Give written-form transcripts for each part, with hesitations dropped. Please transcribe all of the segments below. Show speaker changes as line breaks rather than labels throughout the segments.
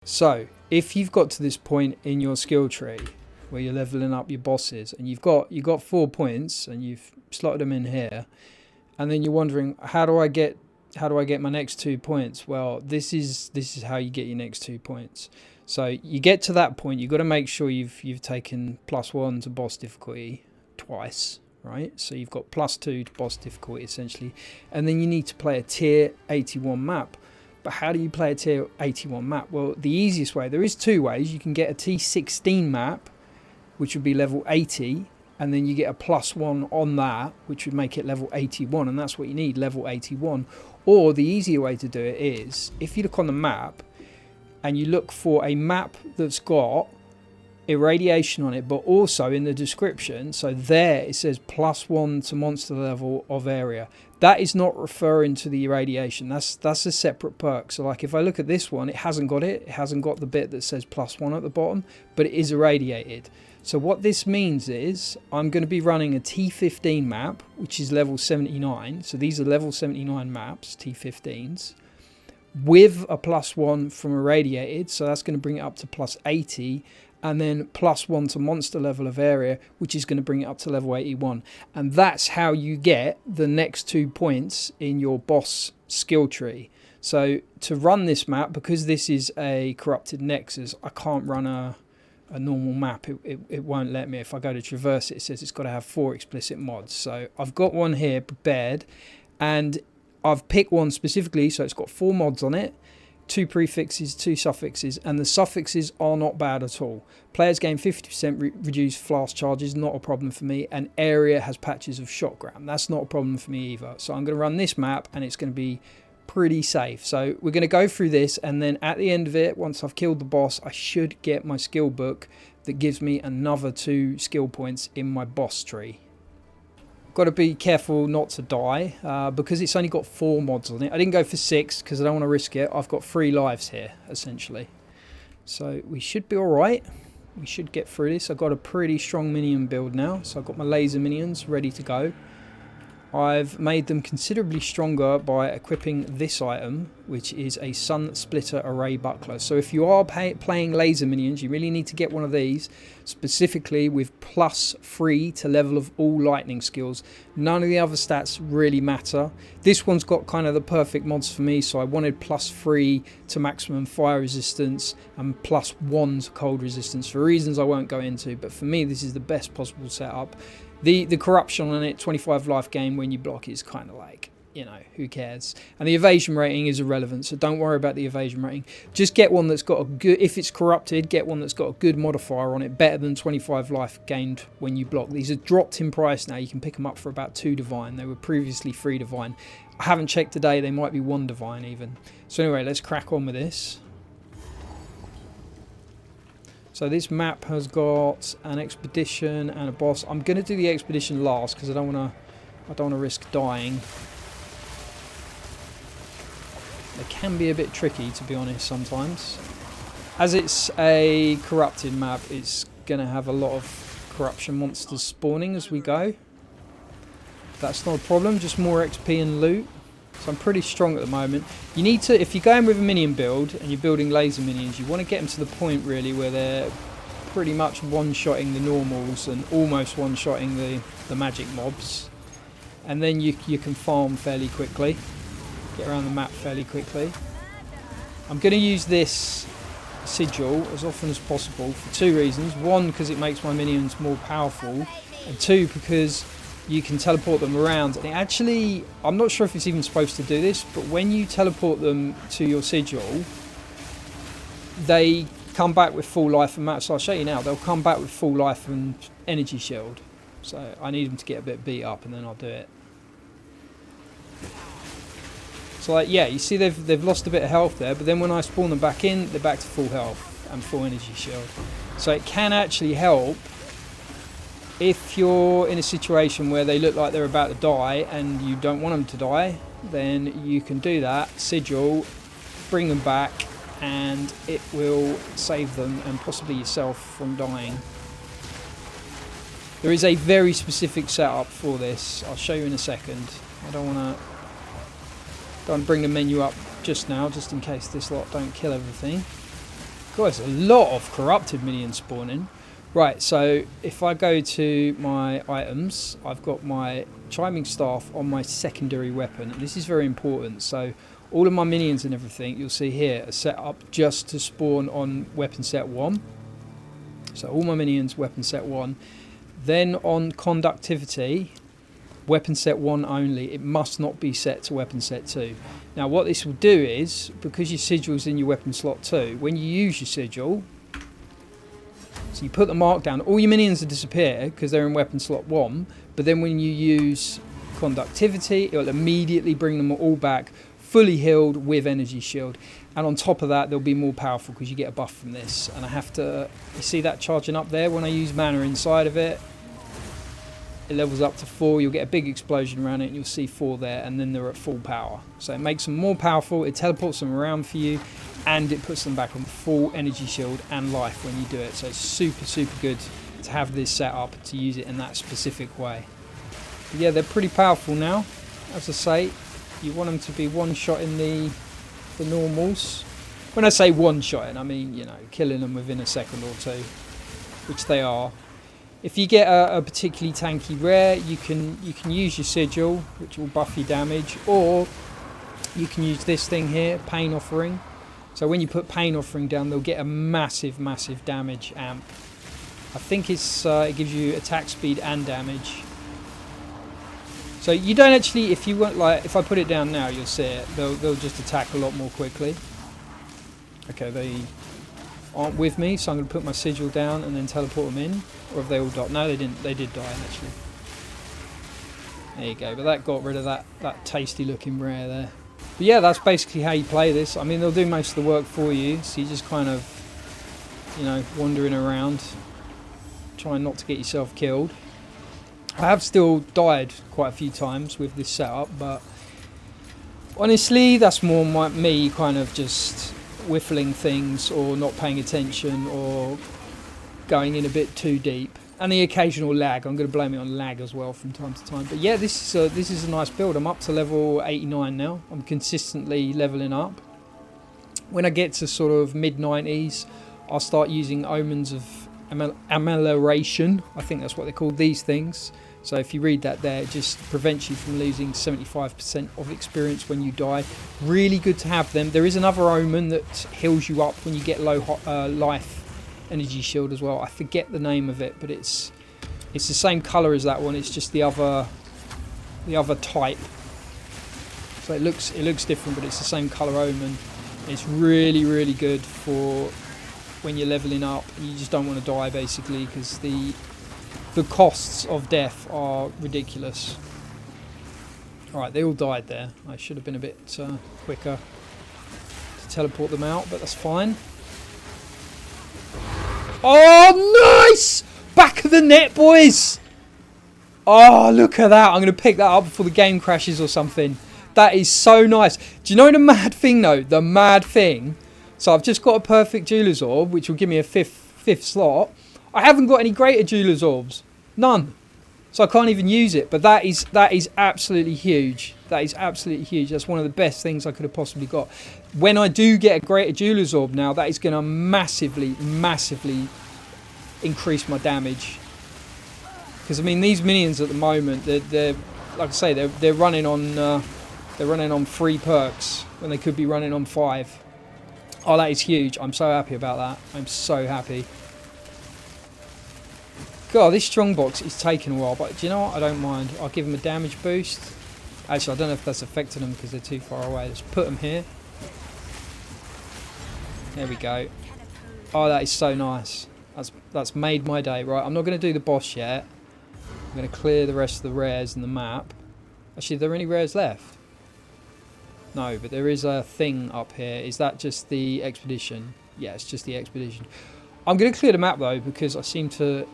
So if you've got to this point in your skill tree where you're leveling up your bosses and you've got 4 points and you've slotted them in here, and then you're wondering, how do I get my next 2 points? Well, this is how you get your next 2 points. So you get to that point, you've got to make sure you've taken +1 to boss difficulty twice, right? So you've got +2 to boss difficulty essentially, and then you need to play a tier 81 map. But how do you play a tier 81 map? Well, the easiest way, there is 2 ways. You can get a T16 map, which would be level 80, and then you get a +1 on that, which would make it level 81, and that's what you need, level 81. Or the easier way to do it is, if you look on the map, and you look for a map that's got irradiation on it, but also in the description, so there it says +1 to monster level of area. That is not referring to the irradiation. That's a separate perk. So like if I look at this one, it hasn't got it. It hasn't got the bit that says +1 at the bottom, but it is irradiated. So what this means is I'm going to be running a T15 map, which is level 79. So these are level 79 maps, T15s, with a +1 from irradiated. So that's going to bring it up to +80. And then +1 to monster level of area, which is going to bring it up to level 81. And that's how you get the next 2 points in your boss skill tree. So to run this map, because this is a corrupted nexus, I can't run a normal map. It won't let me. If I go to traverse it, it says it's got to have 4 explicit mods. So I've got one here prepared, and I've picked one specifically, so it's got 4 mods on it. 2 prefixes, 2 suffixes, and the suffixes are not bad at all. Players gain 50% reduced flask charges, not a problem for me, and area has patches of shot ground. That's not a problem for me either. So I'm going to run this map and it's going to be pretty safe. So we're going to go through this, and then at the end of it, once I've killed the boss, I should get my skill book that gives me another 2 skill points in my boss tree. Got to be careful not to die because it's only got 4 mods on it. I didn't go for 6 because I don't want to risk it. I've got 3 lives here essentially, so we should be all right. We should get through this. I've got a pretty strong minion build now, so I've got my laser minions ready to go. I've made them considerably stronger by equipping this item, which is a Sun Splitter Array Buckler. So if you are playing laser minions, you really need to get one of these, specifically with +3 to level of all lightning skills. None of the other stats really matter. This one's got kind of the perfect mods for me, so I wanted +3 to maximum fire resistance and +1 to cold resistance for reasons I won't go into, but for me this is the best possible setup. The corruption on it, 25 life gain when you block, is kind of like, you know, who cares? And the evasion rating is irrelevant, so don't worry about the evasion rating. Just get one that's got a good, if it's corrupted, get one that's got a good modifier on it, better than 25 life gained when you block. These are dropped in price now. You can pick them up for about 2 divine. They were previously 3 divine. I haven't checked today. They might be 1 divine even. So anyway, let's crack on with this. So this map has got an expedition and a boss. I'm going to do the expedition last because I don't want to risk dying. They can be a bit tricky, to be honest, sometimes. As it's a corrupted map, it's going to have a lot of corruption monsters spawning as we go. That's not a problem, just more XP and loot. So I'm pretty strong at the moment. You need to, if you're going with a minion build and you're building laser minions, you want to get them to the point really where they're pretty much one-shotting the normals and almost one-shotting the magic mobs. And then you can farm fairly quickly, get around the map fairly quickly. I'm going to use this sigil as often as possible for 2 reasons. 1, because it makes my minions more powerful, and 2, because you can teleport them around. And it actually, I'm not sure if it's even supposed to do this, but when you teleport them to your sigil, they come back with full life and max. So I'll show you now. They'll come back with full life and energy shield. So I need them to get a bit beat up and then I'll do it. So like, yeah, you see they've lost a bit of health there, but then when I spawn them back in, they're back to full health and full energy shield. So it can actually help if you're in a situation where they look like they're about to die and you don't want them to die, then you can do that, sigil, bring them back, and it will save them and possibly yourself from dying. There is a very specific setup for this. I'll show you in a second. I don't want to bring the menu up just now, just in case this lot don't kill everything. God, there's a lot of corrupted minions spawning. Right, so if I go to my items, I've got my chiming staff on my secondary weapon. And this is very important. So all of my minions and everything you'll see here are set up just to spawn on weapon set 1. So all my minions, weapon set 1. Then on conductivity, weapon set 1 only. It must not be set to weapon set 2. Now what this will do is, because your sigil's in your weapon slot 2, when you use your sigil, so you put the mark down, all your minions will disappear because they're in weapon slot 1, but then when you use conductivity, it will immediately bring them all back fully healed with energy shield. And on top of that, they'll be more powerful because you get a buff from this. And I have to, you see that charging up there? When I use mana inside of it, it levels up to 4. You'll get a big explosion around it and you'll see 4 there, and then they're at full power. So it makes them more powerful, it teleports them around for you, and it puts them back on full energy shield and life when you do it. So it's super, super good to have this set up to use it in that specific way. But yeah, they're pretty powerful now. As I say, you want them to be one-shotting the normals. When I say one-shotting, I mean, you know, killing them within a second or two, which they are. If you get a particularly tanky rare, you can use your sigil, which will buff your damage, or you can use this thing here, Pain Offering. So when you put Pain Offering down, they'll get a massive, massive damage amp. I think it's it gives you attack speed and damage. So you don't actually, if you want, like, if I put it down now, you'll see it. They'll just attack a lot more quickly. Okay, they aren't with me, so I'm going to put my sigil down and then teleport them in. Or have they all died? No, they didn't. They did die, actually. There you go. But that got rid of that tasty looking rare there. But yeah, that's basically how you play this. I mean, they'll do most of the work for you. So you're just kind of, you know, wandering around, trying not to get yourself killed. I have still died quite a few times with this setup, but honestly, that's more me kind of just whiffling things or not paying attention or going in a bit too deep, and the occasional lag. I'm going to blame it on lag as well from time to time. But yeah, this is a nice build. I'm up to level 89 now. I'm consistently leveling up. When I get to sort of mid 90s, I'll start using Omens of Amelioration. I think that's what they call these things. So if you read that there, it just prevents you from losing 75% of experience when you die. Really good to have them. There is another Omen that heals you up when you get low life energy shield as well. I forget the name of it, but it's the same colour as that one. It's just the other type. So it looks different, but it's the same colour Omen. It's really, really good for when you're leveling up and you just don't want to die, basically, because the costs of death are ridiculous. Alright, they all died there. I should have been a bit quicker to teleport them out, but that's fine. Oh, nice! Back of the net, boys! Oh, look at that. I'm going to pick that up before the game crashes or something. That is so nice. Do you know the mad thing, though? The mad thing. So I've just got a perfect Jeweler's Orb, which will give me a fifth slot. I haven't got any greater Jeweler's Orbs. None. So I can't even use it. But that is absolutely huge. That is absolutely huge. That's one of the best things I could have possibly got. When I do get a greater Jeweler's Orb now, that is going to massively, massively increase my damage. Because I mean, these minions at the moment, they're like I say, they're running on 3 perks when they could be running on 5. Oh, that is huge. I'm so happy about that. I'm so happy. God, this strongbox is taking a while, but do you know what? I don't mind. I'll give them a damage boost. Actually, I don't know if that's affecting them because they're too far away. Let's put them here. There we go. Oh, that is so nice. That's made my day. Right, I'm not going to do the boss yet. I'm going to clear the rest of the rares in the map. Actually, are there any rares left? No, but there is a thing up here. Is that just the expedition? Yeah, it's just the expedition. I'm going to clear the map though because I seem to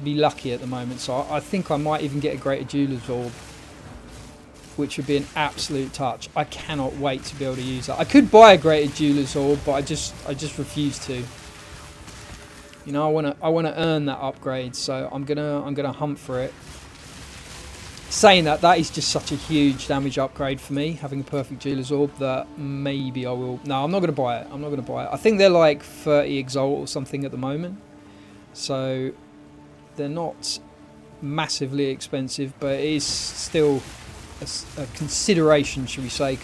be lucky at the moment. So I think I might even get a greater Jeweler's Orb, which would be an absolute touch. I cannot wait to be able to use that. I could buy a greater Jeweler's Orb, but I just refuse to. You know, I want to earn that upgrade, so I'm gonna hunt for it. Saying that, that is just such a huge damage upgrade for me, having a perfect Jeweler's Orb, that maybe I will... No, I'm not going to buy it. I'm not going to buy it. I think they're like 30 Exalt or something at the moment. So they're not massively expensive, but it is still a consideration, should we say,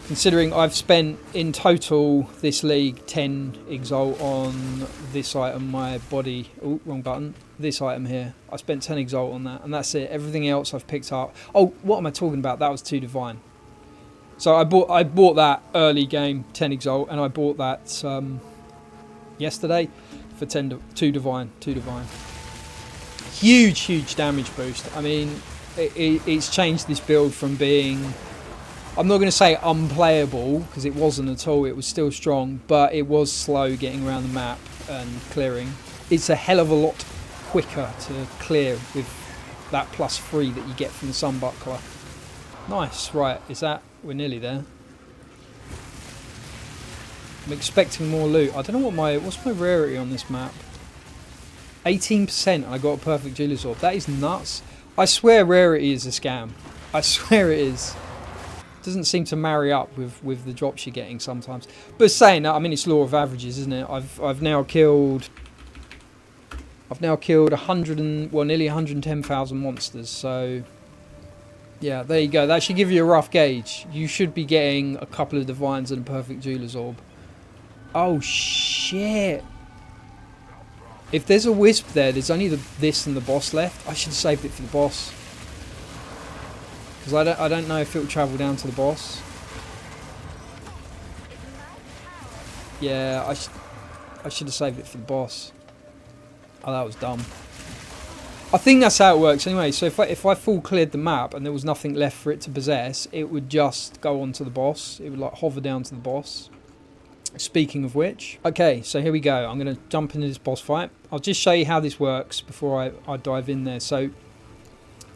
considering I've spent in total this league 10 Exalt on this item, my body... Oh, wrong button. This item here. I spent 10 Exalt on that, and that's it. Everything else I've picked up... Oh, what am I talking about? That was 2 Divine. So I bought that early game, 10 Exalt, and I bought that yesterday for 2 Divine. 2 Divine. Huge damage boost. I mean, it's changed this build from being... I'm not going to say unplayable, because it wasn't at all. It was still strong, but it was slow getting around the map and clearing. It's a hell of a lot quicker to clear with that +3 that you get from the Sunbuckler. Nice. Right, is that... We're nearly there. I'm expecting more loot. I don't know what's my rarity on this map. 18%. I got a perfect Jeweler's Orb. That is nuts. I swear rarity is a scam. I swear it is. Doesn't seem to marry up with the drops you're getting sometimes. But saying that, I mean, it's law of averages, isn't it? I've now killed 100 well, nearly 110,000 monsters. So yeah, there you go. That should give you a rough gauge. You should be getting a couple of Divines and a perfect Jeweler's Orb. Oh shit! If there's a Wisp there, there's only this and the boss left. I should have saved it for the boss. Because I don't know if it'll travel down to the boss. Yeah, I should have saved it for the boss. Oh, that was dumb. I think that's how it works anyway. So if I full cleared the map and there was nothing left for it to possess, it would just go on to the boss. It would like hover down to the boss. Speaking of which, okay, so here we go. I'm going to jump into this boss fight. I'll just show you how this works before I dive in there. So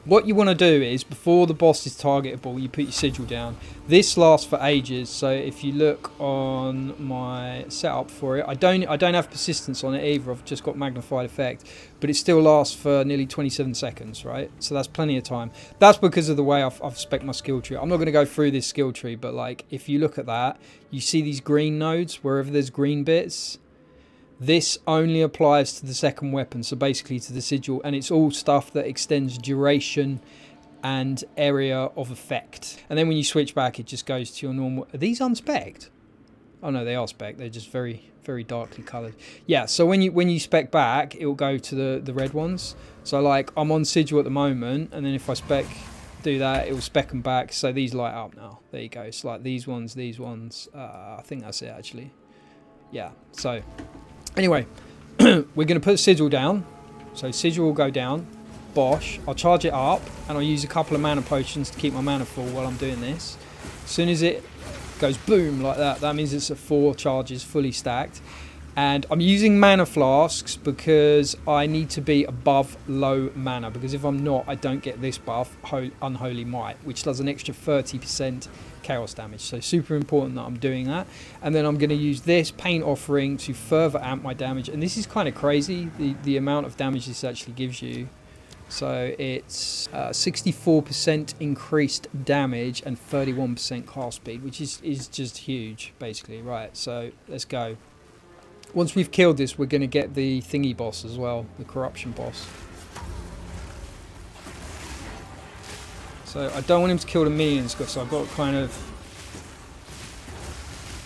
what you want to do is, before the boss is targetable, you put your sigil down. This lasts for ages, so if you look on my setup for it, I don't have persistence on it either. I've just got magnified effect, but it still lasts for nearly 27 seconds, right? So that's plenty of time. That's because of the way I've spec'd my skill tree. I'm not going to go through this skill tree, but like if you look at that, you see these green nodes wherever there's green bits. This only applies to the second weapon, so basically to the sigil, and it's all stuff that extends duration and area of effect. And then when you switch back, it just goes to your normal... Are these unspec'd? Oh no, they are spec'd. They're just very, very darkly coloured. Yeah, so when you spec back, it will go to the red ones. So like, I'm on sigil at the moment, and then if I do that, it will spec them back. So these light up now. There you go. It's like these ones. I think that's it, actually. Yeah, so... Anyway, we're going to put sigil down. So sigil will go down. Bosh. I'll charge it up, and I'll use a couple of mana potions to keep my mana full while I'm doing this. As soon as it goes boom like that, that means it's at 4 charges fully stacked. And I'm using mana flasks because I need to be above low mana, because if I'm not, I don't get this buff, Unholy Might, which does an extra 30% chaos damage. So super important that I'm doing that. And then I'm going to use this Paint Offering to further amp my damage. And this is kind of crazy, the amount of damage this actually gives you. So it's 64% increased damage and 31% cast speed, which is just huge, basically. Right, so let's go. Once we've killed this, we're going to get the thingy boss as well, the corruption boss. So I don't want him to kill the minions, so I've got kind of...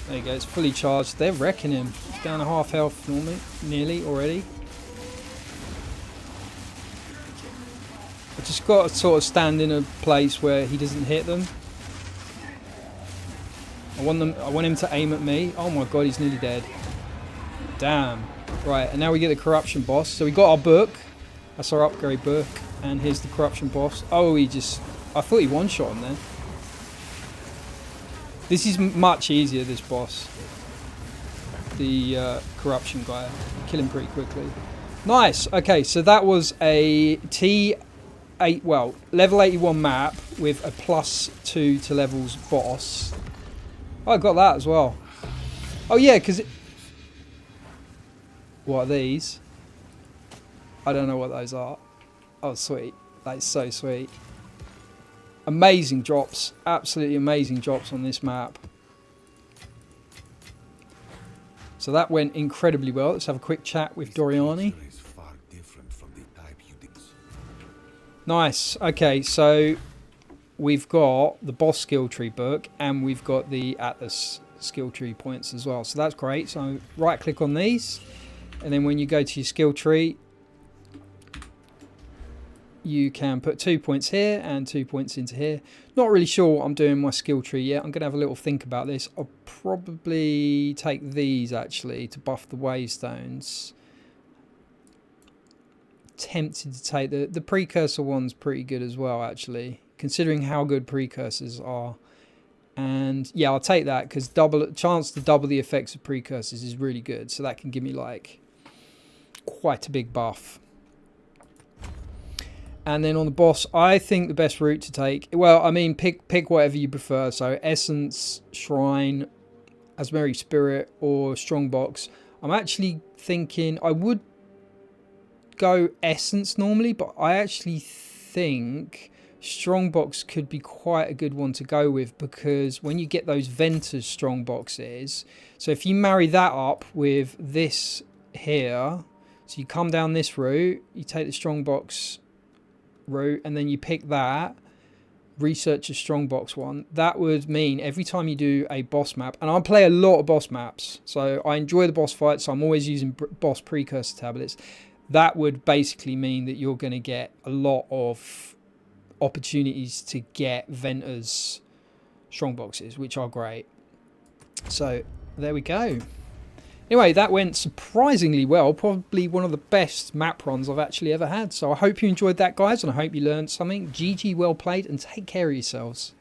There you go, it's fully charged. They're wrecking him. He's down to half health normally, nearly already. I just got to sort of stand in a place where he doesn't hit them. I want him to aim at me. Oh my god, he's nearly dead. Damn. Right, and now we get the corruption boss. So we got our book. That's our upgrade book. And here's the corruption boss. Oh, I thought he one-shot him then. This is much easier, this boss. The corruption guy. Kill him pretty quickly. Nice. Okay, so that was a T8, well, level 81 map with a +2 to levels boss. Oh, I got that as well. Oh yeah, because what are these? I don't know what those are. Oh, sweet. That is so sweet. Amazing drops. Absolutely amazing drops on this map. So that went incredibly well. Let's have a quick chat with Doriani. Nice. Okay, so we've got the boss skill tree book and we've got the Atlas skill tree points as well. So that's great. So right click on these, and then when you go to your skill tree, you can put 2 points here and 2 points into here. Not really sure what I'm doing in my skill tree yet. I'm going to have a little think about this. I'll probably take these actually to buff the wavestones. Tempted to take the precursor one's pretty good as well actually, considering how good precursors are. And yeah, I'll take that because chance to double the effects of precursors is really good. So that can give me like quite a big buff. And then on the boss, I think the best route to take, well, I mean, pick whatever you prefer. So Essence, Shrine, Asmeri Spirit, or Strongbox. I'm actually thinking I would go Essence normally, but I actually think Strongbox could be quite a good one to go with, because when you get those Ventus Strongboxes, so if you marry that up with this here, so you come down this route, you take the Strongbox route, and then you pick that, research a Strongbox one, that would mean every time you do a boss map, and I play a lot of boss maps, so I enjoy the boss fights, so I'm always using boss precursor tablets. That would basically mean that you're going to get a lot of opportunities to get Ventus Strongboxes, which are great. So there we go. Anyway, that went surprisingly well. Probably one of the best map runs I've actually ever had. So I hope you enjoyed that, guys, and I hope you learned something. GG, well played, and take care of yourselves.